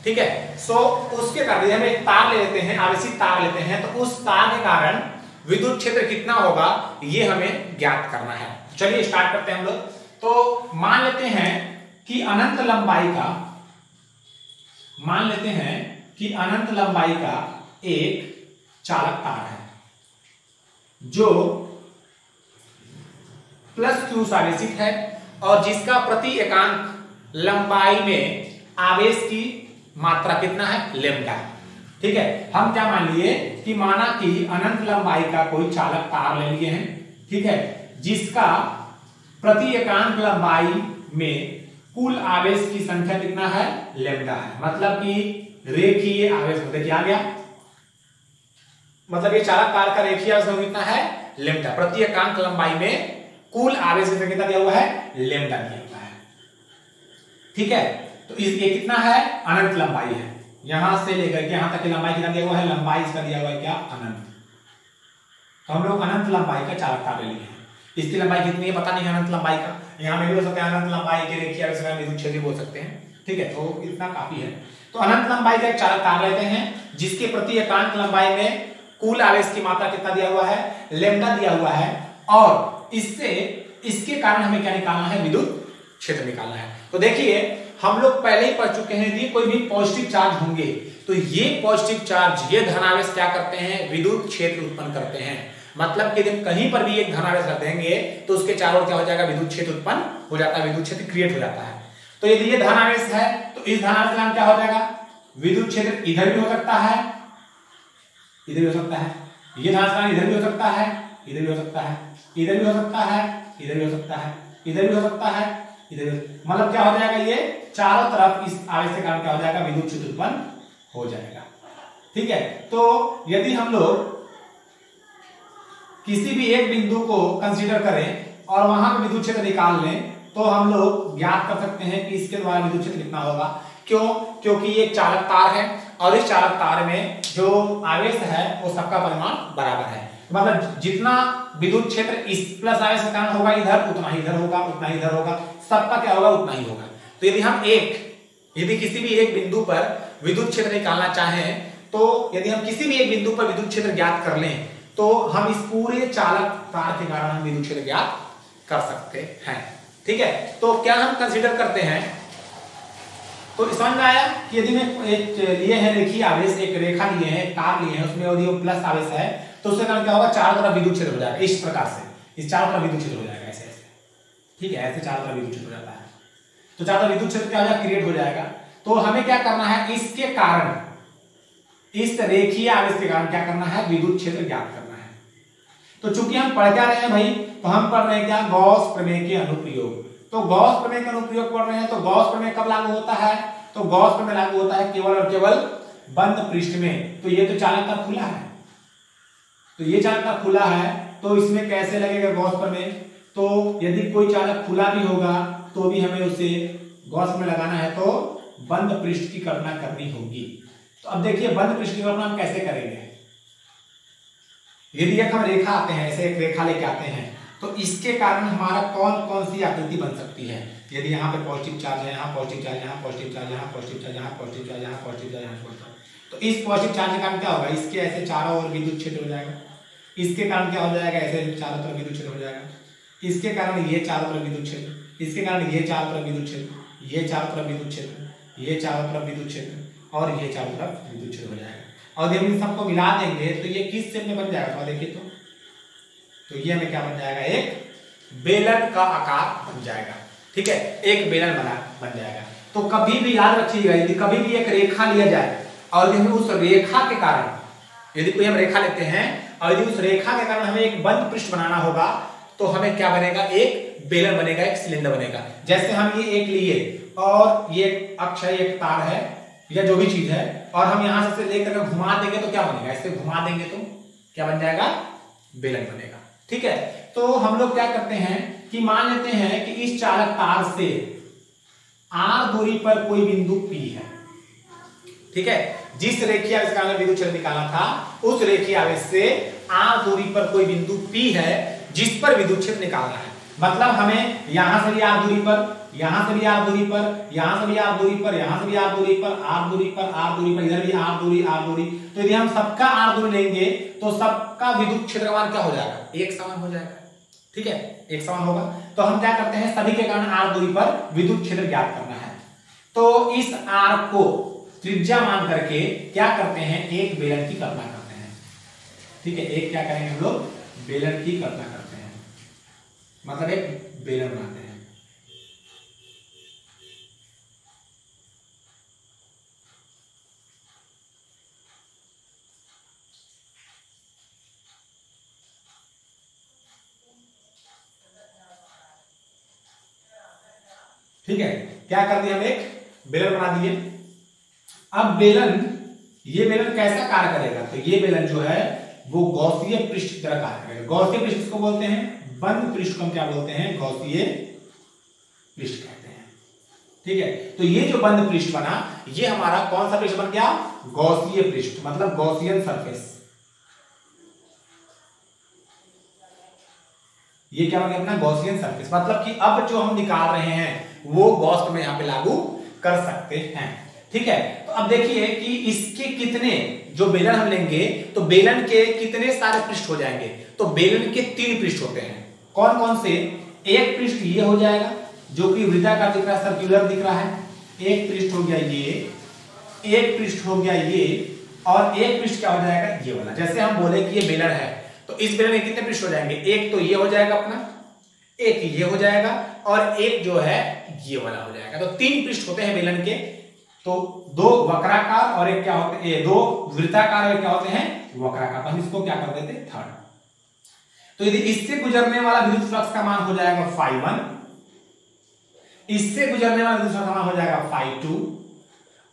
ठीक है। सो उसके कारण हम एक तार ले लेते हैं, आवेशित तार लेते हैं, तो उस तार के कारण विद्युत क्षेत्र कितना होगा ये हमें ज्ञात करना है। चलिए स्टार्ट करते हैं हम लोग। तो मान लेते हैं कि अनंत लंबाई का, मान लेते हैं कि अनंत लंबाई का एक चालक तार है जो प्लस Q से आवेशित है और जिसका प्रति एकांक लंबाई में आवेश की मात्रा कितना है लेम्डा, ठीक है। हम क्या मान लिए कि माना कि अनंत लंबाई का कोई चालक तार ले लिए हैं, ठीक है, जिसका प्रति एकांक लंबाई में कुल आवेश की संख्या कितना है लेम्डा है, मतलब कि रेखीय आवेश देखिए आ गया, मतलब ये चालक तार का रेखीय आवेश कितना है लेम्डा, प्रति एकांक लंबाई में कुल आवेश कितना दिया हुआ है लेम्डा दिया हुआ है, ठीक है। तो ये कितना है अनंत लंबाई है, यहां से लेकर के यहां तक की लंबाई कितना दिया हुआ है, लंबाई इसका दिया हुआ है क्या अनंत। तो हम लोग अनंत लंबाई का चालक तार ले लिए हैं। इसकी लंबाई कितनी है पता नहीं अनंत लंबाई का, यहां में भी हो सकता है अनंत लंबाई के रेखीय आवेश का विद्युत क्षेत्र बोल सकते हैं, ठीक है। तो इतना काफी है। तो अनंत लंबाई का एक चालक तार लेते हैं जिसके प्रति एकांक लंबाई में कुल आवेश की मात्रा कितना दिया हुआ है लेम्डा दिया हुआ है और इससे इसके कारण हमें क्या निकालना है विद्युत क्षेत्र निकालना है। तो देखिए हम लोग पहले ही पढ़ चुके हैं कि कोई भी पॉजिटिव चार्ज होंगे तो ये पॉजिटिव चार्ज ये धनावेश क्या करते हैं विद्युत क्षेत्र उत्पन्न करते हैं, मतलब कि यदि कहीं पर भी एक धनावेश रख देंगे तो उसके चारों ओर क्या हो जाएगा विद्युत क्षेत्र उत्पन्न हो जाता है, विद्युत क्षेत्र क्रिएट हो जाता है। तो यदि ये धनावेश है तो इस धनावेश का नाम क्या हो जाएगा विद्युत क्षेत्र, इधर भी हो सकता है इधर भी हो सकता है, ये धनावेश इधर भी हो सकता है इधर भी हो सकता है, इधर भी हो सकता है इधर भी हो सकता है, इधर भी हो सकता है इधर भी, मतलब क्या हो जाएगा ये चारों तरफ इस आवेश के कारण क्या हो जाएगा विद्युत क्षेत्र उत्पन्न हो जाएगा, ठीक है। तो यदि हम लोग किसी भी एक बिंदु को कंसीडर करें और वहां पर विद्युत क्षेत्र निकाल लें तो हम लोग ज्ञात कर सकते हैं कि इसके द्वारा विद्युत क्षेत्र कितना होगा। क्यों? क्योंकि ये एक चालक तार है और इस चालक तार में जो आवेश है वो सबका परिमाण बराबर है, मतलब जितना विद्युत क्षेत्र इस प्लस आवेश के कारण होगा इधर उतना ही इधर होगा, उतना ही इधर होगा, सबका क्या होगा उतना ही होगा। तो यदि किसी भी एक बिंदु पर विद्युत क्षेत्र निकालना चाहें तो यदि हम किसी भी एक बिंदु पर विद्युत क्षेत्र ज्ञात कर लें तो हम इस पूरे चालक तार के कारण हम विद्युत क्षेत्र ज्ञात कर सकते हैं, ठीक है। तो क्या हम कंसीडर करते हैं, तो समझ में आया कि यदि मैं एक लिए हैं रेखीय आवेश, एक रेखा लिए हैं, एक तार लिए हैं, उसमें यदि वो प्लस आवेश है तो उसके कारण क्या होगा चारों तरफ विद्युत क्षेत्र हो जाएगा, इस प्रकार से इस चारों तरफ विद्युत क्षेत्र हो जाएगा ऐसे ऐसे, ठीक है, ऐसे चारों तरफ विद्युत क्षेत्र हो जाता है। तो चारों तरफ विद्युत क्षेत्र क्या हो जाएगा क्रिएट हो जाएगा। तो हमें क्या करना है इसके कारण, इस रेखीय आवेश के कारण क्या करना है विद्युत क्षेत्र ज्ञात करना है। तो चूंकि हम पढ़ क्या रहे हैं भाई, तो हम पढ़ रहे हैं क्या गॉस प्रमेय के अनुप्रयोग। तो गॉस प्रमेय का अनुप्रयोग पढ़ रहे हैं तो गॉस प्रमेय कब लागू होता है, तो गॉस प्रमेय लागू होता है केवल और केवल बंद पृष्ठ में। तो ये तो चालक तार खुला है, तो ये चालक तार खुला है तो इसमें कैसे लगेगा गॉस प्रमेय? तो यदि कोई चालक खुला भी होगा तो भी हमें उसे गॉस में लगाना है, तो बंद पृष्ठ की कल्पना करनी होगी। तो अब देखिए बंद पृष्ठ की कल्पना हम कैसे करेंगे। यदि एक हम रेखा आते हैं, ऐसे एक रेखा लेके आते हैं, तो इसके कारण हमारा कौन कौन सी आकृति बन सकती है। यदि यहाँ पे पॉजिटिव चार्ज है, यहाँ पॉजिटिव चार्ज, यहाँ पॉजिटिव चार्ज, यहाँ पॉजिटिव चार्ज, यहाँ पॉजिटिव चार्ज, यहाँ पॉजिटिव चार्ज, यहाँ पॉजिटिव चार्ज, तो इस पॉजिटिव चार्ज के कारण क्या होगा, इसके ऐसे चारों ओर विद्युत क्षेत्र हो जाएगा। इसके कारण क्या हो जाएगा, ऐसे चारों तरफ विद्युत क्षेत्र हो जाएगा। इसके कारण ये चारों तरफ विद्युत क्षेत्र, इसके कारण ये चारों तरफ विद्युत क्षेत्र, ये चारों तरफ विद्युत क्षेत्र, ये चारों तरफ विद्युत क्षेत्र और ये चारों तरफ विद्युत क्षेत्र हो जाएगा। और जब इन सबको मिला देंगे तो ये किस शेप में बन जाएगा, तो देखिए तो ये हमें क्या बन जाएगा, एक बेलन का आकार बन जाएगा। ठीक है, एक बेलन बन जाएगा। तो कभी भी याद रखिएगा, यदि कभी भी एक रेखा लिया जाए और यदि उस रेखा के कारण, यदि कोई हम रेखा लेते हैं और यदि उस रेखा के कारण हमें एक बंद पृष्ठ बनाना होगा, तो हमें क्या बनेगा, एक बेलन बनेगा, एक सिलेंडर बनेगा। जैसे हम ये एक लिए और ये अक्ष है, एक तार है या जो भी चीज है, और हम यहां से लेकर घुमा देंगे तो क्या बनेगा, ऐसे घुमा देंगे तो क्या बन जाएगा, बेलन बनेगा। ठीक है, तो हम लोग क्या करते हैं कि मान लेते हैं कि इस चालक तार से r दूरी पर कोई बिंदु P है। ठीक है, जिस रेखीय आवेश का हमें विद्युत क्षेत्र निकालना था, उस रेखीय आवेश से r दूरी पर कोई बिंदु P है जिस पर विद्युत क्षेत्र निकालना है। मतलब हमें यहां से भी r दूरी पर, यहां से भी r दूरी पर, यहां से भी r दूरी पर, यहां से भी r दूरी पर, r दूरी पर, r दूरी पर, इधर भी r दूरी। तो यदि हम सबका r दूरी लेंगे तो सबका विद्युत क्षेत्र का मान क्या हो जाएगा, एक समान हो जाएगा। ठीक है, एक समान होगा। तो हम क्या करते हैं, सभी के कारण r दूरी पर विद्युत क्षेत्र ज्ञात करना है। तो इस r को त्रिज्या मान करके क्या करते हैं, एक बेलन की कल्पना करते हैं। ठीक है, एक क्या करेंगे हम लोग, बेलन की कल्पना करते हैं, मतलब एक बेलन बनाते हैं। ठीक है, क्या कर दिया, हम एक बेलन बना दिए। अब बेलन, ये बेलन कैसा कार्य करेगा, तो ये बेलन जो है वो गॉसीय पृष्ठ की तरह कार्य करेगा। गॉसीय पृष्ठ किसको बोलते हैं, बंद पृष्ठ को हम क्या बोलते हैं, गॉसीय पृष्ठ कहते हैं। ठीक है, तो ये जो बंद पृष्ठ बना, ये हमारा कौन सा पृष्ठ बन गया, गॉसीय पृष्ठ, मतलब गॉसियन सरफेस। ये क्या बन गया अपना, गॉसियन सरफेस। मतलब कि अब जो हम निकाल रहे हैं वो गॉस में यहां पे लागू कर सकते हैं। ठीक है, तो अब देखिए कि इसके कितने, जो बेलन हम लेंगे तो बेलन के कितने सारे पृष्ठ हो जाएंगे। तो बेलन के 3 पृष्ठ होते हैं। कौन कौन से, एक पृष्ठ ये हो जाएगा जो कि वृत्ताकार दिख रहा है, सर्कुलर दिख रहा है, एक पृष्ठ हो गया ये, एक पृष्ठ हो गया ये, और एक पृष्ठ क्या हो जाएगा, ये वाला। जैसे हम बोले कि ये बेलन है, तो इस बेलन में कितने पृष्ठ हो जाएंगे, एक तो ये हो जाएगा अपना, एक ये हो जाएगा, और एक जो है ये वाला हो जाएगा। तो 3 पृष्ठ होते हैं बेलन के। तो 2 वक्राकार और एक क्या होते हैं, 2 वृत्ताकार और क्या होते हैं, वक्राकार। हम इसको क्या कर देते, थर्ड। तो यदि इससे गुजरने वाला विद्युत फ्लक्स का मान हो जाएगा φ1, इससे गुजरने वाला विद्युत फ्लक्स का मान हो जाएगा φ2,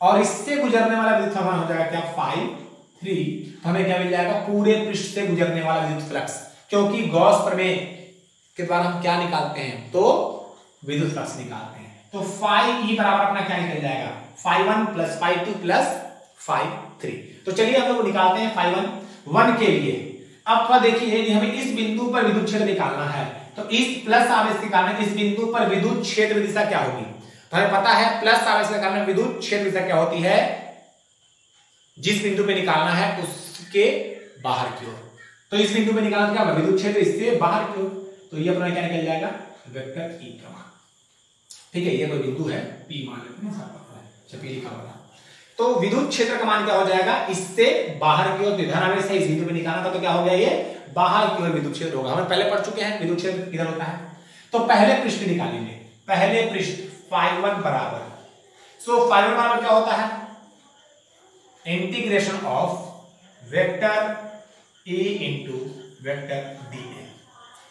और इससे गुजरने वाला विद्युत फ्लक्स का मान हो जाएगा क्या, φ3। तो हमें क्या मिल जाएगा, पूरे पृष्ठ से गुजरने वाला विद्युत फ्लक्स। क्योंकि गॉस प्रमेय के द्वारा हम क्या निकालते हैं, तो विद्युत फ्लक्स निकालते हैं। तो φe बराबर अपना क्या निकल जाएगा, φ1 प्लस φ2 प्लस φ3। तो चलिए हम लोग निकालते हैं φ1 के लिए। अब थोड़ा देखिए, यदि हमें इस बिंदु पर विद्युत क्षेत्र निकालना है, तो इस प्लस आवेश के कारण इस बिंदु पर विद्युत क्षेत्र दिशा क्या होगी। तो हमें पता है प्लस आवेश के कारण विद्युत क्षेत्र दिशा क्या होती है, जिस बिंदु पे निकालना है उसके बाहर की ओर। तो इस बिंदु पे निकालना क्या होगा, विद्युत क्षेत्र इससे बाहर की ओर। तो ये अपना क्या निकल जाएगा, वेक्टर ई क्रमांक। ठीक है, ये कोई बिंदु है P मान लेते हैं, सब लिखा हुआ। तो विद्युत क्षेत्र का मान क्या हो जाएगा, इससे बाहर की ओर धन आवेश से इस बिंदु पे निकालना था, तो क्या हो गया, ये बाहर की ओर विद्युत क्षेत्र होगा। हम पहले पढ़ चुके हैं विद्युत क्षेत्र किधर होता है। तो पहले पृष्ठ निकालेंगे, पहले पृष्ठ φ1 बराबर, सो φ1 बराबर क्या होता है, integration of vector E into vector dA।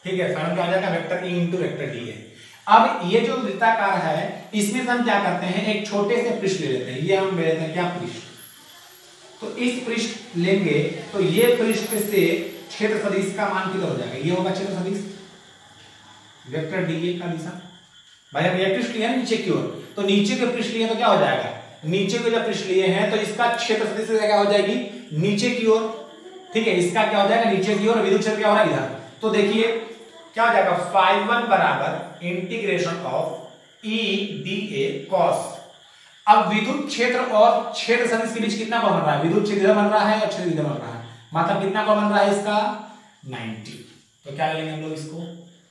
ठीक है, φ1 क्या हो जाएगा, vector E into vector dA। अब ये जो वृत्ताकार है, इसमें हम क्या करते हैं, एक छोटे से पृष्ठ ले लेते हैं। ये हम ले लेते हैं क्या, पृष्ठ। तो इस पृष्ठ लेंगे, तो ये पृष्ठ से क्षेत्र सदिश का मान कितना हो जाएगा, ये होगा क्षेत्र सदिश वेक्टर डीए का दिशा। भाई हम ये पृष्ठ लिए हैं नीचे की ओर, तो नीचे के पृष्ठ लिए तो क्या हो जाएगा, नीचे के जब पृष्ठ लिए हैं तो इसका क्षेत्र सदिश क्या हो जाएगी, नीचे की ओर। ठीक है, इसका क्या हो जाएगा, नीचे की ओर, विद्युत क्षेत्र क्या हो रहा है इधर। तो देखिए क्या हो जाएगा, φ1 बराबर integration of E D A cos. अब विद्युत क्षेत्र और क्षेत्र सदिश के बीच कितना कोण बन रहा है, विद्युत क्षेत्र इधर बन रहा है और क्षेत्र इधर बन रहा है, मतलब कितना कोण बन रहा है इसका 90। तो क्या लेंगे हम लोग इसको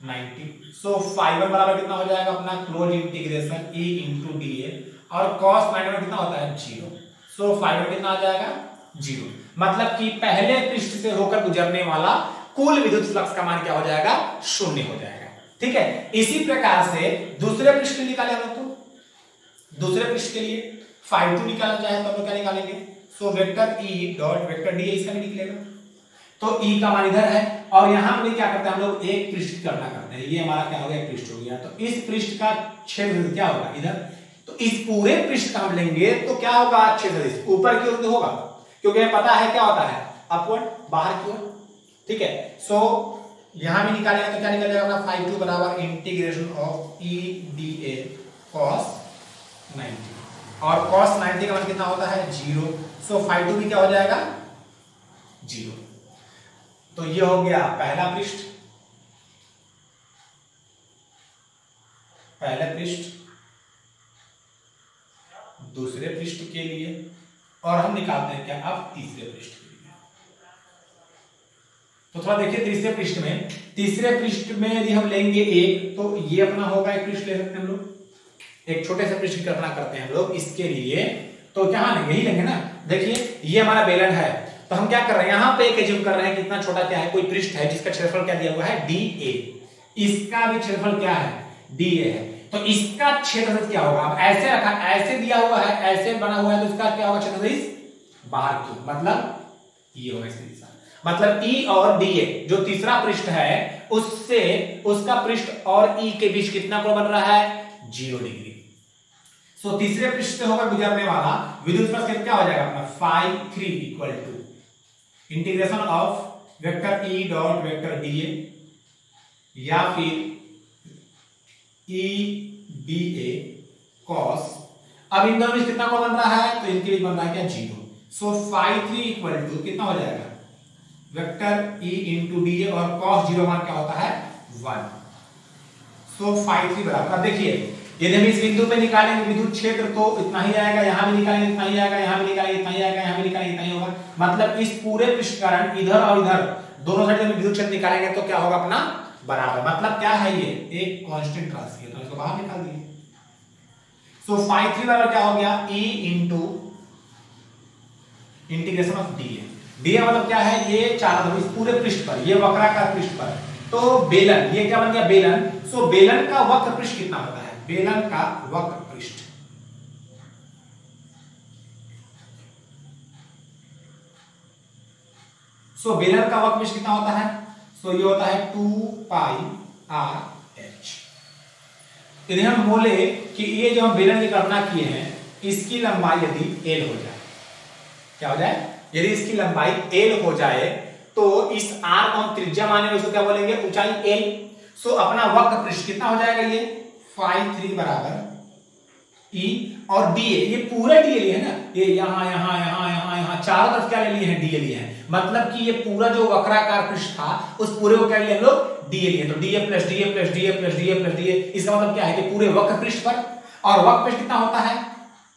90। सो φ1 बराबर कितना हो जाएगा अपना close integration E into D A, और cos 90 में कितना होता है 0। सो φ1 कितना आ जाएगा 0, मतलब कि पहले पृष्ठ से होकर गुजरने वाला कुल विद्युत फ्लक्स का मान क्या हो जाएगा, 0 हो जाएगा। ठीक है, इसी प्रकार से दूसरे पृष्ठ के लिए निकाले हम लोग, तो दूसरे पृष्ठ के लिए φ2 निकालना चाहे तो हम लोग क्या निकालेंगे, so vector E dot vector D इसका भी निकलेगा। तो ई का मान इधर है, और यहां पे क्या करते हैं हम लोग, एक पृष्ठ की गणना करते हैं। ये हमारा क्या हो गया, एक पृष्ठ हो गया, तो इस पृष्ठ का क्षेत्र क्या होगा इधर, तो इस पूरे पृष्ठ का हम लेंगे तो क्या होगा, क्षेत्र सदिश ऊपर की ओर होगा, क्योंकि हमें पता है क्या होता है अपवर्ड, बाहर की ओर। ठीक है, सो यहां भी निकालेंगे तो क्या निकल जाएगा अपना φ2 बराबर integration of E D A cos 90, और cos 90 का मान कितना होता है 0। सो φ2 भी क्या हो जाएगा 0। तो ये हो गया पहला पृष्ठ, पहला पृष्ठ दूसरे पृष्ठ के लिए, और हम निकालते हैं क्या अब तीसरे पृष्ठ के लिए। तो थोड़ा देखिए तीसरे पृष्ठ में, तीसरे पृष्ठ में यदि हम लेंगे एक, तो ये अपना होगा एक पृष्ठ ले सकते हैं हम लोग, एक छोटे से पृष्ठ की कल्पना करते हैं हम लोग इसके लिए, तो क्या लेंगे, यही लेंगे ना। देखिए ये हमारा बेलन है, तो हम क्या कर रहे हैं, यहां पे एक एज्यूम कर रहे हैं कितना छोटा क्या है, कोई पृष्ठ है जिसका क्षेत्रफल क्या दिया हुआ है डी ए, इसका भी क्षेत्रफल क्या है डी ए है, तो इसका क्षेत्रफल क्या होगा, अब ऐसे रखा, ऐसे दिया हुआ है, ऐसे बना हुआ है, तो इसका क्या होगा क्षेत्रफल बाहर की, मतलब ये होगा इसकी दिशा, मतलब ई और डी ए जो तीसरा पृष्ठ है उससे उसका पृष्ठ और ई के बीच कितना कोण बन रहा है 0 डिग्री। सो तीसरे पृष्ठ से होकर गुजरने वाला विद्युत फ्लक्स क्या हो जाएगा अपना φ3 equal to integration of vector E dot vector D A या फिर ई डी ए कॉस, अब इन दोनों में कितना कोण बन रहा है, तो इनके बीच बन रहा है क्या 0। सो φ3 इक्वल टू कितना हो जाएगा vector E into D A, और cos 0 मान क्या होता है 1। सो φ3 बराबर, अब देखिए यदि हम इस बिंदु पे निकालेंगे विद्युत क्षेत्र तो इतना ही आएगा, यहां भी निकालेंगे इतना ही आएगा, यहां भी निकालेंगे इतना ही आएगा, यहां भी निकालेंगे इतना ही होगा, मतलब इस पूरे पृष्ठ कारण इधर और इधर दोनों साइड में विद्युत क्षेत्र निकालेंगे तो क्या होगा अपना बराबर, मतलब क्या है ये एक कांस्टेंट राशि है, तो इसको बाहर निकाल दिए। सो φ3 बराबर क्या हो गया e into integration of D A मतलब क्या है, ये चारों इस पूरे पृष्ठ पर, ये वक्राकार पृष्ठ पर, तो बेलन ये क्या बन गया बेलन। सो बेलन का वक्र पृष्ठ कितना होता है, बेलन का वक्र पृष्ठ सो बेलन का वक्र पृष्ठ कितना होता है, सो ये होता है 2 पाई आर एच। यदि हम बोले कि ये जो हम बेलन की गणना किए हैं इसकी लंबाई यदि l हो जाए, क्या हो जाए, यदि इसकी लंबाई l हो जाए तो इस r को हम त्रिज्या मानेंगे, उसको क्या बोलेंगे ऊंचाई l। सो अपना वक्र पृष्ठ कितना हो जाएगा, ये φ3 बराबर e और dA, ये पूरा dA लिए है ना, ये यहां यहां यहां यहां यहां चारों तरफ क्या ले लिए हैं dA लिए हैं, मतलब कि ये पूरा जो वक्राकार पृष्ठ था उस पूरे को क्या लिए हम लोग dA लिए, तो dA plus dA plus dA plus dA plus dA, इसका मतलब क्या है कि पूरे वक्र पृष्ठ पर, और वक्र पृष्ठ कितना होता है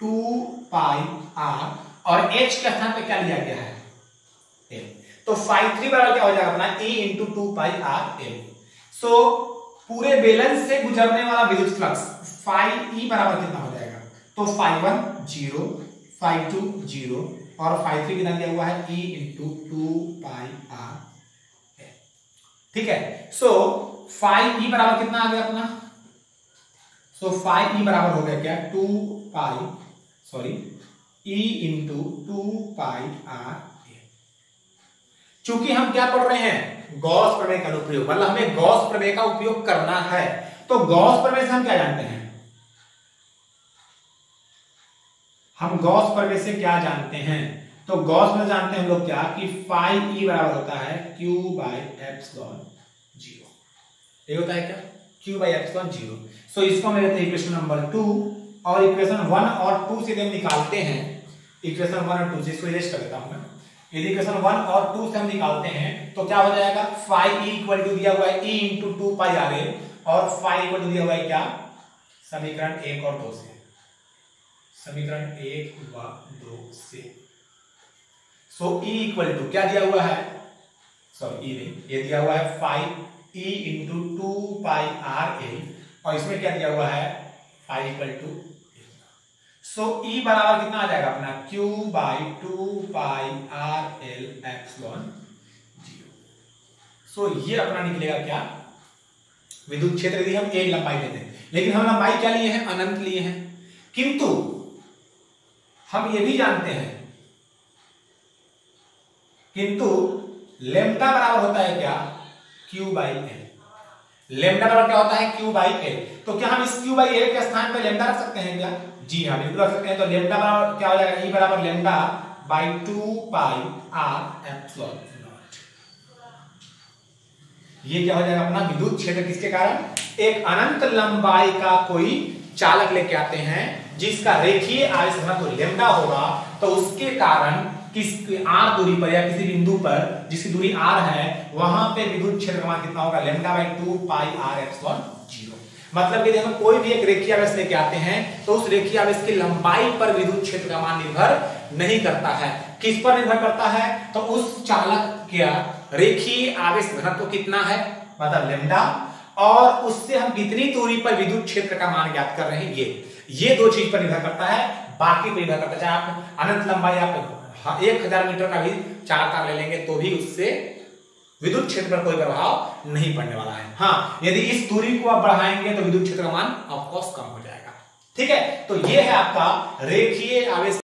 2 पाई r, और h के स्थान पे क्या लिया गया है l, तो φ3 बराबर क्या हो जाएगा अपना e इंटू 2 पाई r l। सो पूरे बेलन से गुजरने वाला विद्युत फ्लक्स φe बराबर कितना हो जाएगा, तो φ1 0, φ2 0 और φ3 कितना दिया हुआ है e इंटू 2 पाई r l। ठीक है, सो φe बराबर कितना आ गया अपना, सो φe बराबर हो गया क्या 2 पाई सॉरी e इंटू 2 पाई r। चूंकि हम क्या पढ़ रहे हैं गॉस प्रमेय का उपयोग, मतलब हमें गॉस प्रमेय का उपयोग करना है, तो गॉस प्रमेय से हम क्या जानते हैं, हम गॉस प्रमेय से क्या जानते हैं, तो गॉस में जानते हैं हम लोग क्या कि फाई ई बराबर होता है Q बाई एप्सिलॉन 0। ये होता है क्या Q बाई एप्सिलॉन 0। सो इसको हम लेते हैं इक्वेशन नंबर 2 और इक्वेशन 1 और 2 से हम निकालते हैं इक्वेशन 1 और 2 से। इसको इरेज कर देता हूं मैं। यदि इक्वेशन 1 और 2 से हम निकालते हैं तो क्या हो जाएगा फाई ई इक्वल टू दिया हुआ है E into 2 pi R L और फाई इक्वल टू दिया हुआ है क्या समीकरण 1 और 2 से। समीकरण 1 व 2 से। सो E इक्वल टू क्या दिया हुआ है सॉरी E नहीं ये दिया हुआ है phi E into 2 pi R L और इसमें क्या दिया हुआ है phi equal to. So E बराबर कितना आ जाएगा अपना Q by 2 pi R L epsilon 0। So ये अपना निकलेगा क्या विद्युत क्षेत्र यदि हम एक लंबाई लेते हैं, लेकिन हम लंबाई क्या लिए हैं अनंत लिए हैं। किंतु हम ये भी जानते हैं किंतु लेम्डा बराबर होता है क्या Q बाई एल। लेम्डा बराबर क्या होता है Q बाई एल। तो क्या हम इस Q बाई एल के स्थान पर लेम्डा रख सकते हैं क्या? जी हाँ बिल्कुल रख सकते हैं। तो लेम्डा बराबर क्या हो जाएगा E बराबर lambda by 2 pi R epsilon not. ये क्या हो जाएगा अपना विद्युत क्षेत्र किसके कारण एक अनंत लंबाई का कोई चालक लेके आते हैं जिसका रेखीय आवेश घनत्व लेम्डा होगा, तो उसके कारण किस r दूरी पर या किसी बिंदु पर जिसकी दूरी r है वहां पे विद्युत क्षेत्र का मान कितना होगा lambda by 2 pi R epsilon 0। मतलब यदि हम कोई भी एक रेखीय आवेश लेके आते हैं तो उस रेखीय आवेश की लंबाई पर विद्युत क्षेत्र का मान निर्भर नहीं करता है। किस पर निर्भर करता है तो उस चालक का रेखीय आवेश घनत्व कितना है मतलब लेम्डा, और उससे हम कितनी दूरी पर विद्युत क्षेत्र का मान ज्ञात कर रहे हैं ये दो चीज पर निर्भर करता है। बाकी पर निर्भर करता है चाहे आप अनंत लंबाई आप 1000 मीटर का भी चालक तार ले लेंगे तो भी उससे विद्युत क्षेत्र पर कोई प्रभाव नहीं पड़ने वाला है। हाँ यदि इस दूरी को आप बढ़ाएंगे तो विद्युत क्षेत्र का मान ऑफ कोर्स कम हो जाएगा। ठीक है, तो ये है आपका रेखीय आवेश